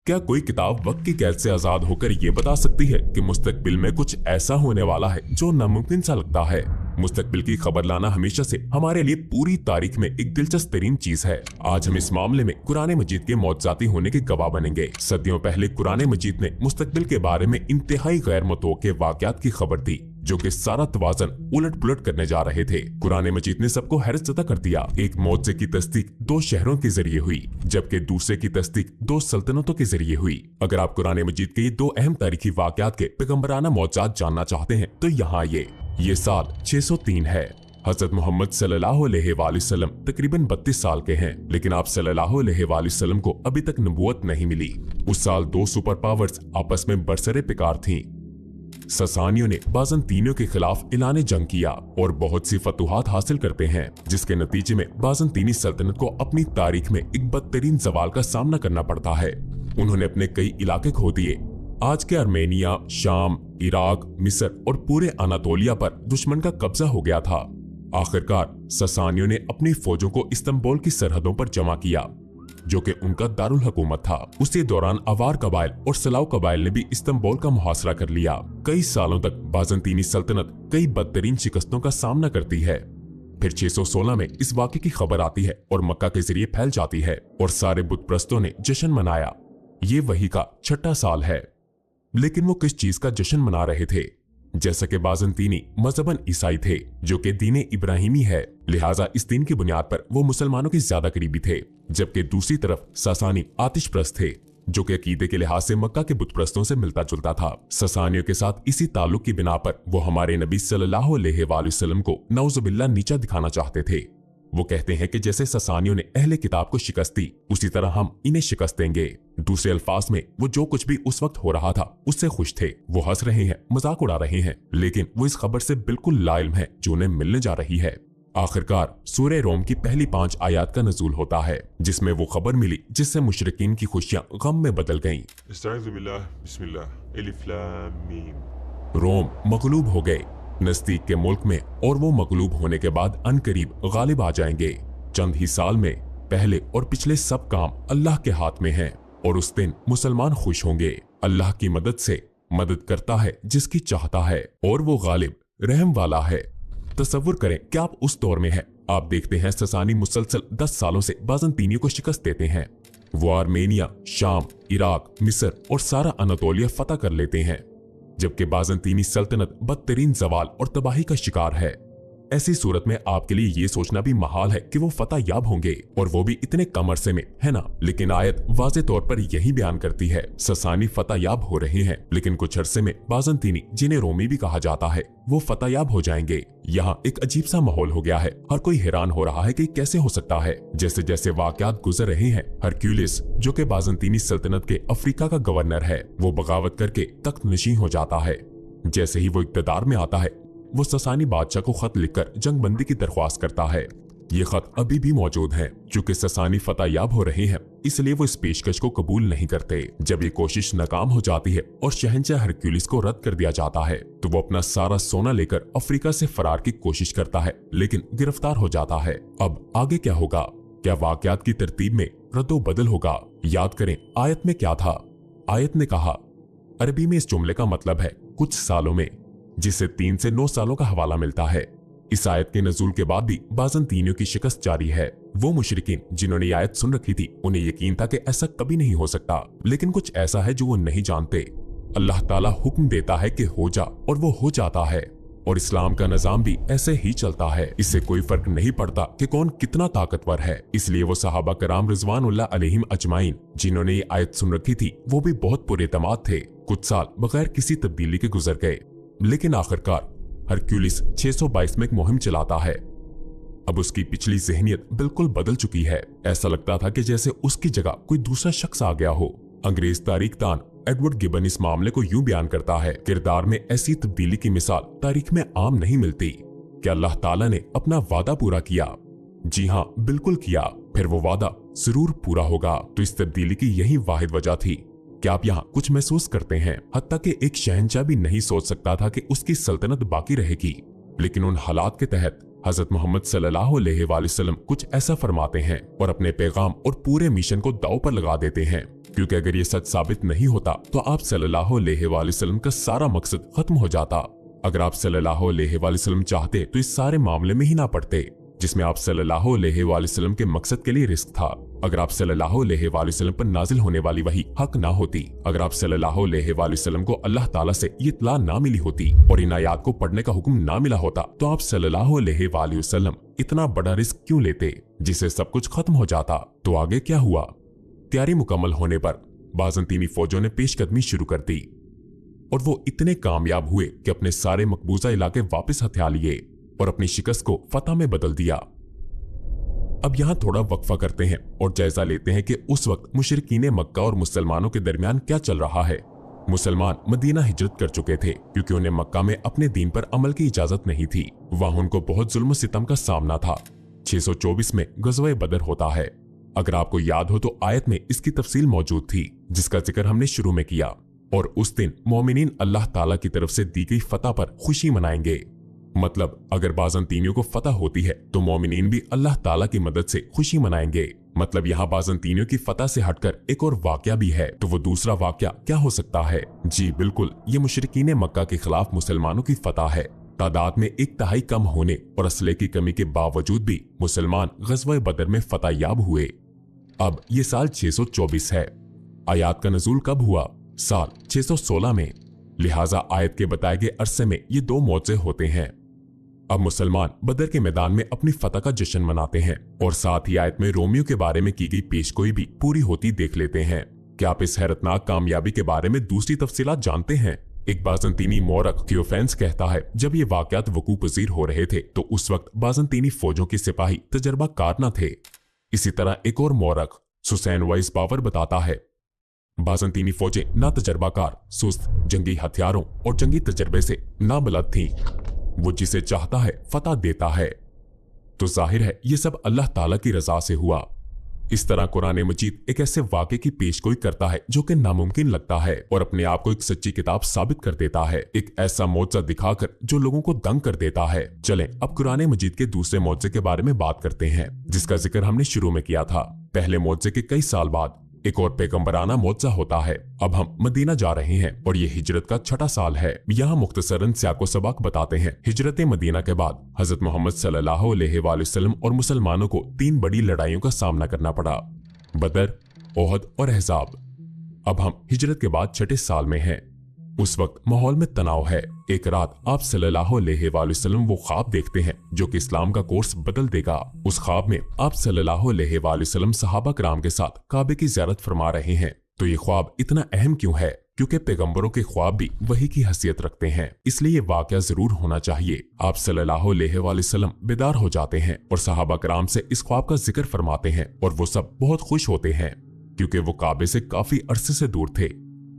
क्या कोई किताब वक्त की कैद से आजाद होकर ये बता सकती है कि मुस्तकबिल में कुछ ऐसा होने वाला है जो नामुमकिन सा लगता है? मुस्तकबिल की खबर लाना हमेशा से हमारे लिए पूरी तारीख में एक दिलचस्प तरीन चीज है। आज हम इस मामले में कुरान मजीद के मौजज़ाती होने के गवाह बनेंगे। सदियों पहले कुरान मजीद ने मुस्तकबिल के बारे में इंतहाई गैर मुतवक्के वाक़यात की खबर दी जो कि सारा तवाज़न उलट पुलट करने जा रहे थे। कुरान मजीद ने सबको हैरत ज़दा कर दिया। एक मौजज़े की तस्दीक 2 शहरों के जरिए हुई, जबकि दूसरे की तस्दीक 2 सल्तनतों के जरिए हुई। अगर आप कुरान मजीद के ये 2 अहम तारीखी वाक़यात के पैगंबराना मौजज़ात जानना चाहते हैं तो यहाँ ये साल 603 है। हजरत मोहम्मद सल्लल्लाहु अलैहि वसल्लम तकरीबन 32 साल के हैं, लेकिन आप सल्लल्लाहु अलैहि वसल्लम को अभी तक नबूवत नहीं मिली। उस साल 2 सुपर पावर्स आपस में बरसरे पिकार थीं। ससानियों ने बाज़ंतीनियों के खिलाफ ऐलान जंग किया और बहुत सी फतूहात हासिल करते हैं, जिसके नतीजे में बाज़ंतीनी सल्तनत को अपनी तारीख में एक बदतरीन जवाल का सामना करना पड़ता है। उन्होंने अपने कई इलाके खो दिए। आज के आर्मेनिया, शाम, इराक, मिस्र और पूरे अनातोलिया पर दुश्मन का कब्जा हो गया था। आखिरकार ससानियों ने अपनी फौजों को इस्तांबुल की सरहदों पर जमा किया, जो कि उनका दारुल हुकूमत था। उसी दौरान अवार कबाइल और सलाव कबाइल ने भी इस्तांबुल का मुहासरा कर लिया। कई सालों तक बाज़ंतीनी सल्तनत कई बदतरीन शिकस्तों का सामना करती है। फिर 616 में इस वाक़े की खबर आती है और मक्का के जरिए फैल जाती है और सारे बुत परस्तों ने जश्न मनाया। ये वही का 6ठा साल है। लेकिन वो किस चीज का जश्न मना रहे थे? जैसा कि बाज़ंतीनी मजहबन ईसाई थे, जो कि दीन इब्राहिमी है, लिहाजा इस दीन की बुनियाद पर वो मुसलमानों के ज्यादा करीबी थे। जबकि दूसरी तरफ ससानी आतिश प्रस्त थे, जो कि अकीदे के लिहाज से मक्का के बुत परस्तों से मिलता जुलता था। ससानियों के साथ इसी ताल्लुक की बिना पर वो हमारे नबी सल्लल्लाहु अलैहि वसल्लम को नौजुबिल्लाह नीचा दिखाना चाहते थे। वो कहते हैं कि जैसे ससानियों ने अहले किताब को शिकस्त दी, उसी तरह हम इन्हें शिकस्त देंगे। दूसरे अल्फाज में वो जो कुछ भी उस वक्त हो रहा था उससे खुश थे। वो हंस रहे हैं, मजाक उड़ा रहे हैं, लेकिन वो इस खबर से बिल्कुल लाइल्म है जो उन्हें मिलने जा रही है। आखिरकार सूरह रोम की पहली 5 आयत का नज़ूल होता है, जिसमें वो खबर मिली जिससे मुशरिकीन की खुशियां गम में बदल गईं। रोम मगलूब हो गए नजदीक के मुल्क में, और वो मगलूब होने के बाद अनकरीब गालिब आ जाएंगे। चंद ही साल में पहले और पिछले सब काम अल्लाह के हाथ में हैं, और उस दिन मुसलमान खुश होंगे। अल्लाह की मदद से मदद करता है जिसकी चाहता है, और वो गालिब रहम वाला है। तसव्वुर करें कि आप उस दौर में हैं। आप देखते हैं ससानी मुसलसल 10 सालों से बाज़ंतीनियों को शिकस्त देते हैं। वो आर्मेनिया, शाम, इराक, मिस्र और सारा अनातोलिया फतह कर लेते हैं, जबकि बाज़ंतीनी सल्तनत बदतरीन जवाल और तबाही का शिकार है। ऐसी सूरत में आपके लिए ये सोचना भी महाल है कि वो फतह याब होंगे, और वो भी इतने कम अरसे में, है ना? लेकिन आयत वाज़े तौर पर यही बयान करती है, ससानी फतह याब हो रहे हैं, लेकिन कुछ अरसे में बाज़ंतीनी, जिन्हें रोमी भी कहा जाता है, वो फतह याब हो जाएंगे। यहाँ एक अजीब सा माहौल हो गया है। हर कोई हैरान हो रहा है कि कैसे हो सकता है। जैसे जैसे वाक़यात गुजर रहे हैं, हरक्यूलिस, जो कि बाज़ंतीनी सल्तनत के अफ्रीका का गवर्नर है, वो बगावत करके तख्त नशीं हो जाता है। जैसे ही वो इक़्तिदार में आता है, वो ससानी बादशाह को खत लिखकर जंगबंदी की दरख्वास्त करता है। ये खत अभी भी मौजूद है। चूंकि ससानी फतह याब हो रहे हैं, इसलिए वो इस पेशकश को कबूल नहीं करते। जब ये कोशिश नाकाम हो जाती है और शहंशाह हरक्यूलिस को रद्द कर दिया जाता है, तो वो अपना सारा सोना लेकर अफ्रीका से फरार की कोशिश करता है, लेकिन गिरफ्तार हो जाता है। अब आगे क्या होगा? क्या वाक़यात की तरतीब में रद्दो बदल होगा? याद करें आयत में क्या था। आयत ने कहा, अरबी में इस जुमले का मतलब है कुछ सालों में, जिससे 3 से 9 सालों का हवाला मिलता है। इस आयत के नज़ूल के बाद भी बाज़ंतीनियों की शिकस्त जारी है। वो मुशरिकीन जिन्होंने आयत सुन रखी थी, उन्हें यकीन था कि ऐसा कभी नहीं हो सकता, लेकिन कुछ ऐसा है जो वो नहीं जानते। अल्लाह ताला हुक्म देता है कि हो जा, और वो हो जाता है। और इस्लाम का निजाम भी ऐसे ही चलता है। इससे कोई फर्क नहीं पड़ता कि कौन कितना ताकतवर है। इसलिए वो सहाबा कराम रिजवानुल्लाह अलैहिम अजमाइन, जिन्होंने ये आयत सुन रखी थी, वो भी बहुत पुरएतमाद थे। कुछ साल बगैर किसी तब्दीली के गुजर गए, लेकिन आखिरकार हरक्यूलिस 622 में एक मुहिम चलाता है। अब उसकी पिछली ज़हनियत बिल्कुल बदल चुकी है। ऐसा लगता था कि जैसे उसकी जगह कोई दूसरा शख्स आ गया हो। अंग्रेज तारीखदान एडवर्ड गिबन इस मामले को यूं बयान करता है, किरदार में ऐसी तब्दीली की मिसाल तारीख में आम नहीं मिलती। क्या अल्लाह ताला ने अपना वादा पूरा किया? जी हाँ, बिल्कुल किया। फिर वो वादा जरूर पूरा होगा। तो इस तब्दीली की यही वाहिद वजह थी। क्या आप यहाँ कुछ महसूस करते हैं? हत्ता कि एक शहंशाह भी नहीं सोच सकता था कि उसकी सल्तनत बाकी रहेगी, लेकिन उन हालात के तहत हजरत मोहम्मद सल्लल्लाहु अलैहि वसल्लम कुछ ऐसा फरमाते हैं और अपने पैगाम और पूरे मिशन को दांव पर लगा देते हैं, क्योंकि अगर ये सच साबित नहीं होता तो आप सल्लल्लाहु अलैहि वसल्लम का सारा मकसद खत्म हो जाता। अगर आप सल्लल्लाहु अलैहि वसल्लम चाहते तो इस सारे मामले में ही ना पड़ते जिसमें आप सल्लल्लाहु अलैहि वसल्लम के मकसद के लिए रिस्क था। अगर आप सल्लल्लाहु अलैहि वसल्लम पर नाजिल होने वाली वही हक ना होती, अगर आप सल्लल्लाहु अलैहि वसल्लम को अल्लाह ताला से ये इत्तला ना मिली होती और इन आयात को पढ़ने का हुक्म ना मिला होता, तो आप सल्लल्लाहु अलैहि वसल्लम इतना बड़ा रिस्क क्यों लेते जिससे सब कुछ खत्म हो जाता। तो आगे क्या हुआ? तैयारी मुकम्मल होने पर बाज़ंतीनी फौजों ने पेशकदमी शुरू कर दी और वो इतने कामयाब हुए कि अपने सारे मकबूजा इलाके वापस हथिया लिए और अपनी शिकस्त को फतह में बदल दिया। अब यहाँ थोड़ा वक्फा करते हैं और जायजा लेते हैं कि उस वक्त मुशरिकीन मक्का और मुसलमानों के दरमियान क्या चल रहा है। मुसलमान मदीना हिजरत कर चुके थे क्योंकि उन्हें मक्का में अपने दीन पर अमल की इजाजत नहीं थी। वहां उनको बहुत जुल्म सितम का सामना था। 624 में गज़वे बदर होता है। अगर आपको याद हो तो आयत में इसकी तफसील मौजूद थी जिसका जिक्र हमने शुरू में किया। और उस दिन मोमिनीन अल्लाह ताला की तरफ से दी गई फतह पर खुशी मनाएंगे। मतलब अगर बाज़ंतीनियों को फतह होती है तो मोमिनीन भी अल्लाह ताला की मदद से खुशी मनाएंगे। मतलब यहाँ बाज़ंतीनियों की फतह से हटकर एक और वाकया भी है, तो वो दूसरा वाकया क्या हो सकता है? जी बिल्कुल, ये मुशरिकीन मक्का के खिलाफ मुसलमानों की फतह है। तादाद में 1/3 कम होने और असले की कमी के बावजूद भी मुसलमान गज़वे बदर में फतह याब हुए। अब ये साल 624 है। आयात का नज़ूल कब हुआ? साल 616 में। लिहाजा आयत के बताए गए अरसे में ये 2 मौजे होते हैं। अब मुसलमान बदर के मैदान में अपनी फतह का जश्न मनाते हैं और साथ ही आयत में रोमियो के बारे में की गई पेशगोई भी पूरी होती देख लेते हैं। क्या आप इस हैरतनाक कामयाबी के बारे में दूसरी तफसीलात जानते हैं? एक बाज़ंतीनी मौरख थियोफेंस कहता है, जब ये वाकयात वकूअ पज़ीर हो रहे थे तो उस वक्त बाज़ंतीनी फौजों के सिपाही तजर्बाकार न थे। इसी तरह एक और मौरख सुसैन वाइस बावर बताता है, बाज़ंतीनी फौजें ना तजर्बाकार, सुस्त, जंगी हथियारों और जंगी तजर्बे से नाबलद थीं। वो जिसे चाहता है फतह देता है। तो जाहिर है ये सब अल्लाह ताला की रजा से हुआ। इस तरह कुरान मजीद एक ऐसे वाक़े की पेशगोई करता है जो कि नामुमकिन लगता है और अपने आप को एक सच्ची किताब साबित कर देता है, एक ऐसा मौजज़ा दिखाकर जो लोगों को दंग कर देता है। चलें अब कुरान मजीद के दूसरे मौजज़े के बारे में बात करते हैं जिसका जिक्र हमने शुरू में किया था। पहले मौजज़े के कई साल बाद एक और पैगंबराना मौजज़ा होता है। अब हम मदीना जा रहे हैं और ये हिजरत का 6ठा साल है। यहाँ मुख्तसरन सियाको सबक बताते हैं। हिजरत मदीना के बाद हजरत मोहम्मद सल्लल्लाहु अलैहि वसल्लम और मुसलमानों को 3 बड़ी लड़ाइयों का सामना करना पड़ा, बदर, ओहद और अहज़ाब। अब हम हिजरत के बाद 6ठे साल में हैं। उस वक्त माहौल में तनाव है। एक रात आप सल्लल्लाहु अलैहि वसल्लम वो ख्वाब देखते हैं जो कि इस्लाम का कोर्स बदल देगा। उस ख्वाब में आप सल्लल्लाहु अलैहि वसल्लम सहाबा कराम के साथ काबे की ज़ियारत फरमा रहे हैं। तो ये ख्वाब इतना अहम क्यों है? क्योंकि पैगंबरों के ख्वाब भी वही की हैसियत रखते हैं, इसलिए ये वाकया जरूर होना चाहिए। आप सल्लल्लाहु अलैहि वसल्लम बेदार हो जाते हैं और सहाबा कराम से इस ख्वाब का जिक्र फरमाते हैं और वो सब बहुत खुश होते हैं क्योंकि वो काबे से काफी अरसे से दूर थे,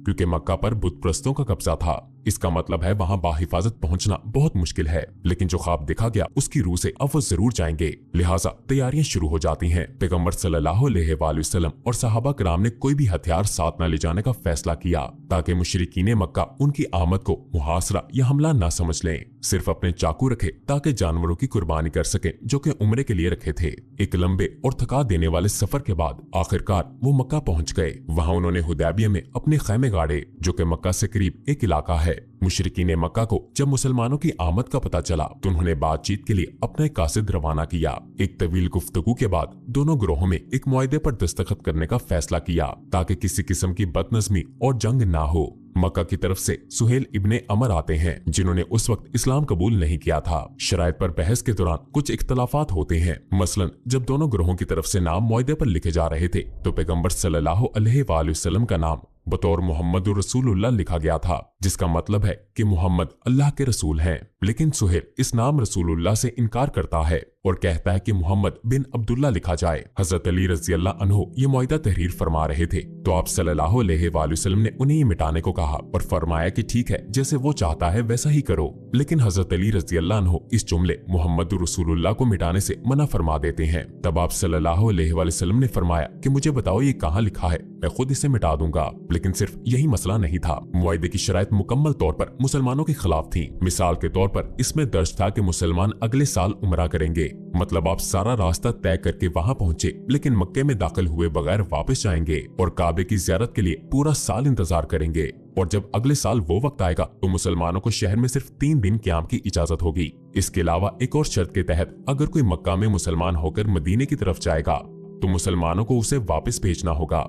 क्योंकि मक्का पर बुत परस्तों का कब्जा था। इसका मतलब है वहां बाहिफाजत पहुंचना बहुत मुश्किल है। लेकिन जो ख्वाब देखा गया उसकी रूह से अब वो जरूर जाएंगे। लिहाजा तैयारियां शुरू हो जाती हैं। पैगंबर सल्लल्लाहु अलैहि वसल्लम और सहाबा कराम ने कोई भी हथियार साथ न ले जाने का फैसला किया ताकि मुशरिकीन मक्का उनकी आमद को मुहासरा या हमला न समझ लें। सिर्फ अपने चाकू रखे ताकि जानवरों की कुर्बानी कर सके जो कि उम्रे के लिए रखे थे। एक लंबे और थका देने वाले सफर के बाद आखिरकार वो मक्का पहुंच गए। वहां उन्होंने हुदैबिया में अपने खैमे गाड़े जो कि मक्का से करीब एक इलाका है। मुशरिकीन मक्का को जब मुसलमानों की आमद का पता चला तो उन्होंने बातचीत के लिए अपना एक कासिद रवाना किया। एक तवील गुफ्तगू के बाद दोनों ग्रोहों में एक मुआहदे पर दस्तखत करने का फैसला किया ताकि किसी किस्म की बदनज़मी और जंग ना हो। मक्का की तरफ से सुहेल इब्ने अमर आते हैं जिन्होंने उस वक्त इस्लाम कबूल नहीं किया था। शराइत पर बहस के दौरान कुछ इख्तलाफात होते हैं। मसलन जब दोनों ग्रोहों की तरफ से नाम मुआहदे पर लिखे जा रहे थे तो पैगंबर सल्लल्लाहु अलैहि वसल्लम का नाम बतौर मोहम्मद रसूलुल्लाह लिखा गया था, जिसका मतलब है कि मोहम्मद अल्लाह के रसूल हैं। लेकिन सुहेल इस नाम रसूलुल्लाह से इनकार करता है और कहता है कि मोहम्मद बिन अब्दुल्ला लिखा जाए। हजरत अली रज़ी अल्लाह अन्हु ये मुआहदा तहरीर फरमा रहे थे तो आप सल्लल्लाहु अलैहि वसल्लम ने उन्हें ये मिटाने को कहा और फरमाया कि ठीक है, जैसे वो चाहता है वैसा ही करो। लेकिन हजरत अली रज़ी अल्लाह अन्हु इस जुमले मोहम्मद रसूलुल्लाह को मिटाने से मना फरमा देते हैं। तब आप सल्लल्लाहु अलैहि वसल्लम ने फरमाया कि मुझे बताओ ये कहाँ लिखा है, मैं खुद इसे मिटा दूंगा। लेकिन सिर्फ यही मसला नहीं था, मुआहदे की शराइत शराइत मुकम्मल तौर पर मुसलमानों के खिलाफ थीं। मिसाल के तौर पर इसमें दर्ज था कि मुसलमान अगले साल उम्रा करेंगे, मतलब आप सारा रास्ता तय करके वहां पहुंचे लेकिन मक्के में दाखिल हुए बगैर वापस जाएंगे और काबे की ज़ियारत के लिए पूरा साल इंतजार करेंगे। और जब अगले साल वो वक्त आएगा तो मुसलमानों को शहर में सिर्फ 3 दिन क़याम की इजाजत होगी। इसके अलावा एक और शर्त के तहत अगर कोई मक्का में मुसलमान होकर मदीने की तरफ जाएगा तो मुसलमानों को उसे वापस भेजना होगा,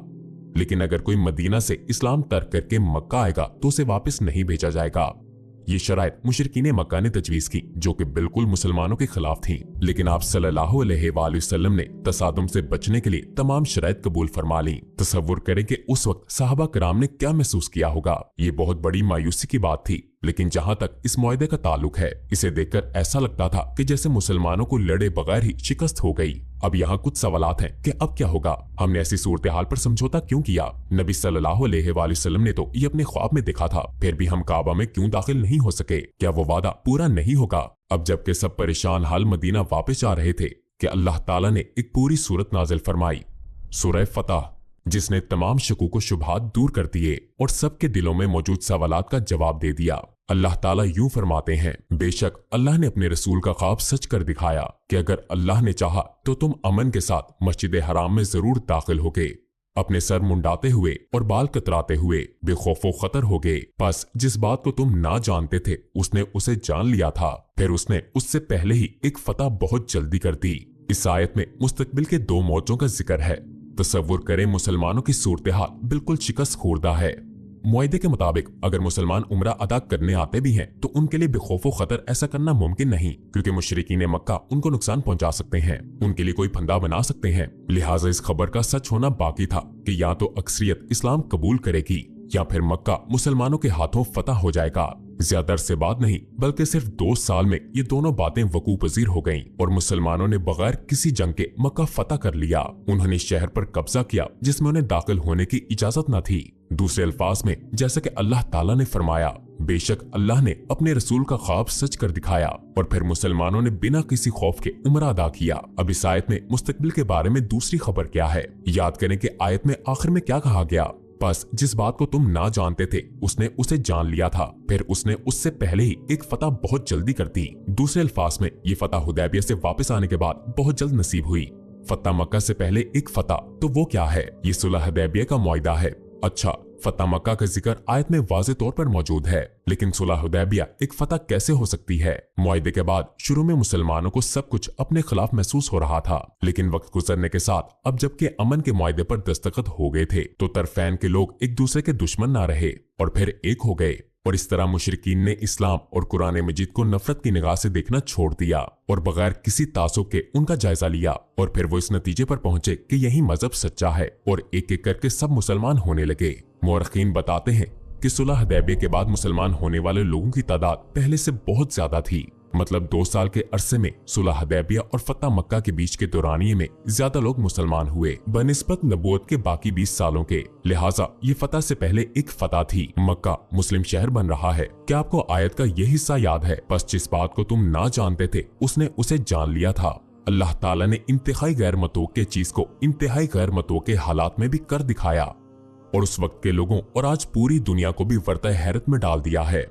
लेकिन अगर कोई मदीना से इस्लाम तर्क करके मक्का आएगा तो उसे वापस नहीं भेजा जाएगा। ये शराइत मुशरिकीन मक्का ने तजवीज की, जो कि बिल्कुल मुसलमानों के खिलाफ थी, लेकिन आप सल्लल्लाहु अलैहि वसल्लम ने तसादुम से बचने के लिए तमाम शराइत कबूल फरमा ली। तसव्वुर करें कि उस वक्त सहाबा कराम ने क्या महसूस किया होगा। ये बहुत बड़ी मायूसी की बात थी, लेकिन जहां तक इस मुआहदे का ताल्लुक है, इसे देखकर ऐसा लगता था कि जैसे मुसलमानों को लड़े बगैर ही शिकस्त हो गई। अब यहाँ कुछ सवालात हैं कि अब क्या होगा, हमने ऐसी सूरत हाल पर समझौता क्यों किया। नबी सल्लल्लाहु अलैहि वसल्लम ने तो ये अपने ख्वाब में देखा था, फिर भी हम काबा में क्यों दाखिल नहीं हो सके। क्या वो वादा पूरा नहीं होगा? अब जबकि सब परेशान हाल मदीना वापस जा रहे थे कि अल्लाह ताला ने एक पूरी सूरत नाजिल फरमाई, सूरह फतह, जिसने तमाम शकूक व शुबहात दूर कर दिए और सबके दिलों में मौजूद सवालात का जवाब दे दिया। अल्लाह ताला यूं फरमाते हैं, बेशक अल्लाह ने अपने रसूल का ख्वाब सच कर दिखाया कि अगर अल्लाह ने चाहा तो तुम अमन के साथ मस्जिद हराम में जरूर दाखिल होगे, अपने सर मुंडाते हुए और बाल कतराते हुए बेखौफो खतर होगे। बस जिस बात को तुम ना जानते थे उसने उसे जान लिया था, फिर उसने उससे पहले ही एक फतह बहुत जल्दी कर दी। इस आयत में मुस्तकबिल के 2 मौजों का जिक्र है। तसव्वुर करें मुसलमानों की सूरत हाल बिल्कुल शिकस्त खोरदा है। मुआहदे के मुताबिक अगर मुसलमान उम्रा अदा करने आते भी हैं तो उनके लिए बेखौफो खतर ऐसा करना मुमकिन नहीं, क्योंकि मुशरिकीन मक्का उनको नुकसान पहुंचा सकते हैं, उनके लिए कोई फंदा बना सकते हैं। लिहाजा इस खबर का सच होना बाकी था कि या तो अक्सरियत इस्लाम कबूल करेगी या फिर मक्का मुसलमानों के हाथों फतह हो जाएगा। ज्यादा अरसे बाद नहीं बल्कि सिर्फ 2 साल में ये दोनों बातें वकूअ पजीर हो गईं और मुसलमानों ने बगैर किसी जंग के मक्का फतह कर लिया। उन्होंने शहर पर कब्जा किया जिसमें उन्हें दाखिल होने की इजाजत न थी। दूसरे अल्फाज में जैसा कि अल्लाह ताला ने फरमाया, बेशक अल्लाह ने अपने रसूल का ख्वाब सच कर दिखाया और फिर मुसलमानों ने बिना किसी खौफ के उम्रा अदा किया। अब इस आयत में मुस्तकबिल के बारे में दूसरी खबर क्या है? याद करें कि आयत में आखिर में क्या कहा गया, बस जिस बात को तुम ना जानते थे उसने उसे जान लिया था, फिर उसने उससे पहले ही एक फतह बहुत जल्दी कर दी। दूसरे अल्फाज में ये फतह हुदैबिया से वापस आने के बाद बहुत जल्द नसीब हुई। फतह मक्का से पहले एक फतह, तो वो क्या है? ये सुलह हुदैबिया का मुआहिदा है। अच्छा, फतह मक्का का जिक्र आयत में वाज़े तौर पर मौजूद है, लेकिन सुलह हुदैबिया एक फतह कैसे हो सकती है? मुआहिदे के बाद शुरू में मुसलमानों को सब कुछ अपने खिलाफ महसूस हो रहा था, लेकिन वक्त गुजरने के साथ अब जबकि अमन के मुआहिदे पर दस्तखत हो गए थे तो तरफैन के लोग एक दूसरे के दुश्मन ना रहे और फिर एक हो गए। और इस तरह मुशरिकीन ने इस्लाम और कुरान मजीद को नफरत की निगाह से देखना छोड़ दिया और बगैर किसी तासुब के उनका जायजा लिया और फिर वो इस नतीजे पर पहुंचे कि यही मजहब सच्चा है और एक एक करके सब मुसलमान होने लगे। मुअर्रिखीन बताते हैं कि सुलह हुदैबिया के बाद मुसलमान होने वाले लोगों की तादाद पहले से बहुत ज्यादा थी। मतलब 2 साल के अरसे में सुलह हुदैबिया और फतह मक्का के बीच के दौरानिये में ज्यादा लोग मुसलमान हुए बनिस्बत नबूवत के बाकी 20 सालों के। लिहाजा ये फतह से पहले एक फतह थी। मक्का मुस्लिम शहर बन रहा है। क्या आपको आयत का ये हिस्सा याद है? बस जिस बात को तुम ना जानते थे उसने उसे जान लिया था। अल्लाह ताला ने इंतहाई गैर मतवक्के चीज को इंतहाई गैर मतवक्के हालात में भी कर दिखाया और उस वक्त के लोगों और आज पूरी दुनिया को भी वर्ता हैरत में डाल दिया है।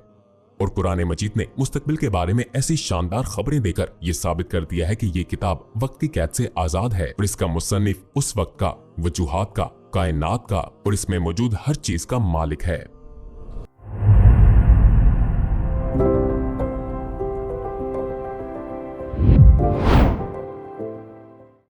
और कुरान मजीद ने मुस्तकबिल के बारे में ऐसी शानदार खबरें देकर यह साबित कर दिया है कि ये किताब वक्त की कैद से आजाद है और इसका मुसन्निफ उस वक्त का, वजूहात का, कायनात का और इसमें मौजूद हर चीज का मालिक है।